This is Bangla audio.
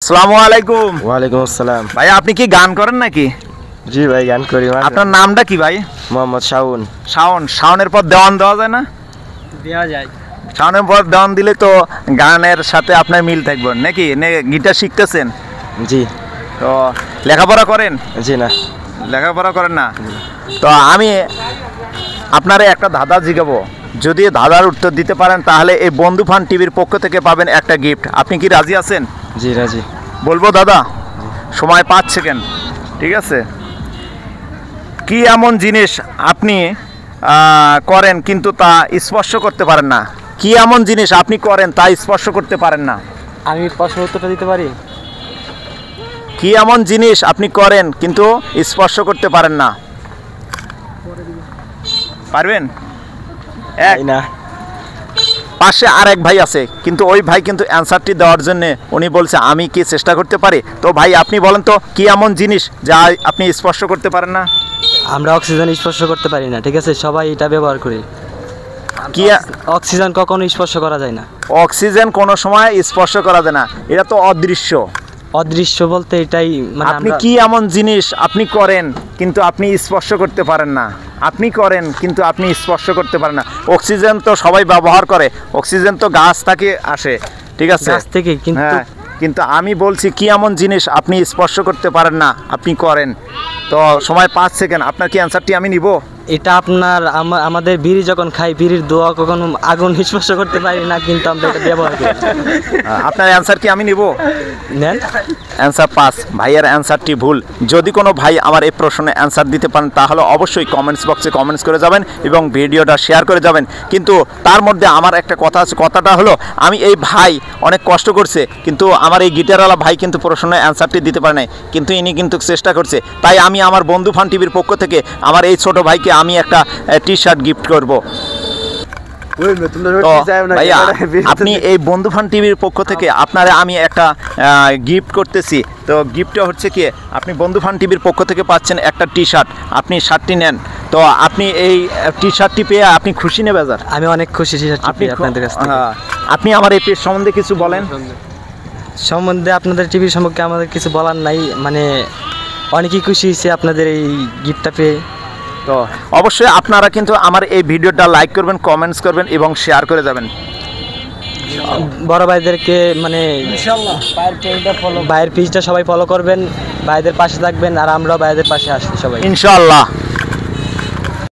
আসসালামু আলাইকুম। ওয়ালাইকুম আসসালাম। ভাই আপনি কি গান করেন নাকি? জি ভাই গান করি। আপনার নামটা কি ভাই? মোহাম্মদ শাওন। শাওন। শাওনের পর দেওয়ান দেওয়া যায় না? দেওয়া যায়। শাওনের পর দেওয়ান দিলে তো গানের সাথে আপনার মিল থাকবে নাকি? গিটার শিখতেছেন? জি। তো লেখাপড়া করেন? জি না, লেখাপড়া করেন না। তো আমি আপনারে একটা ধাঁধা জিগাবো, যদি ধাঁধার উত্তর দিতে পারেন তাহলে এই বন্ধু ফান টিভির পক্ষ থেকে পাবেন একটা গিফট। আপনি কি রাজি আছেন? জি রাজি। বলবো দাদা? সময় 5 সেকেন্ড, ঠিক আছে? কি এমন জিনিস আপনি করেন কিন্তু তা স্পর্শ করতে পারেন না? কি এমন জিনিস আপনি করেন তা স্পর্শ করতে পারেন না? আমি প্রশ্ন উত্তরটা দিতে পারি? কি এমন জিনিস আপনি করেন কিন্তু স্পর্শ করতে পারেন না? পারবেন? এক না, পাশে আর এক ভাই আছে, কিন্তু ওই ভাই কিন্তু অ্যান্সারটি দেওয়ার জন্য উনি বলছে আমি কি চেষ্টা করতে পারি। তো ভাই আপনি বলেন তো কি এমন জিনিস যা আপনি স্পর্শ করতে পারেন না? আমরা অক্সিজেন স্পর্শ করতে পারি না, ঠিক আছে? সবাই এটা ব্যবহার করি। কি? অক্সিজেন কখনো স্পর্শ করা যায় না। অক্সিজেন কোনো সময় স্পর্শ করা যায় না, এটা তো অদৃশ্য। অদৃশ্য বলতে এটাই, মানে আপনি কি এমন জিনিস আপনি করেন কিন্তু আপনি স্পর্শ করতে পারেন না? আপনি করেন কিন্তু আপনি স্পর্শ করতে পারেন না। অক্সিজেন তো সবাই ব্যবহার করে, অক্সিজেন তো গাছ থেকে আসে, ঠিক আছে? গাছ থেকে, কিন্তু হ্যাঁ, কিন্তু আমি বলছি কি এমন জিনিস আপনি স্পর্শ করতে পারেন না, আপনি করেন। তো সময় 5 সেকেন্ড। আপনার কি অ্যান্সারটি আমি নিব? এটা আপনার আমাদের বিড়ি যখন খাই, বিড়ির দোয়া কখনো আগুন স্পর্শ করতে পারি না, কিন্তু আমরা এটা ব্যবহার করি। আপনার অ্যান্সার কি আমি নিব? নেন। অ্যান্সার 5। ভাইয়ের অ্যান্সারটি ভুল। যদি কোনো ভাই আমার এই প্রশ্নে অ্যান্সার দিতে পারেন তাহলে অবশ্যই কমেন্টস বক্সে কমেন্টস করে যাবেন এবং ভিডিওটা শেয়ার করে যাবেন। কিন্তু তার মধ্যে আমার একটা কথা আছে, কথাটা হলো আমি এই ভাই অনেক কষ্ট করছে, কিন্তু আমার এই গিটারওয়ালা ভাই কিন্তু প্রশ্নের অ্যান্সারটি দিতে পারে নাই, কিন্তু ইনি কিন্তু চেষ্টা করছে। তাই আমি আমার বন্ধু ফান টিভির পক্ষ থেকে আমার এই ছোট ভাইকে আমি একটা টি শার্ট গিফট করব। তো ভাইয়া আপনি এই বন্ধু ফান টিভির পক্ষ থেকে আপনারা আমি একটা গিফট করতেছি। তো গিফটটা হচ্ছে কি, আপনি বন্ধু ফান টিভির পক্ষ থেকে পাচ্ছেন একটা টি শার্ট। আপনি শার্টটি নেন। তো আপনি এই টি শার্টটি পেয়ে আপনি খুশি নেবে স্যার? আমি অনেক খুশি আপনি আপনাদের কাছ থেকে। আপনি আমার এই পেজ সম্বন্ধে কিছু বলেন। সম্বন্ধে আপনাদের টিভির সম্পর্কে আমাদের কিছু বলার নাই, মানে অনেকই খুশি হয়েছে আপনাদের এই গিফটটা পেয়ে। তো অবশ্যই আপনারা কিন্তু আমার এই ভিডিওটা লাইক করবেন, কমেন্টস করবেন এবং শেয়ার করে যাবেন। বড় ভাইদেরকে মানে ভাইয়ের পেজটা সবাই ফলো করবেন, ভাইদের পাশে থাকবেন, আর আমরাও ভাইদের পাশে আসছি সবাই ইনশাআল্লাহ।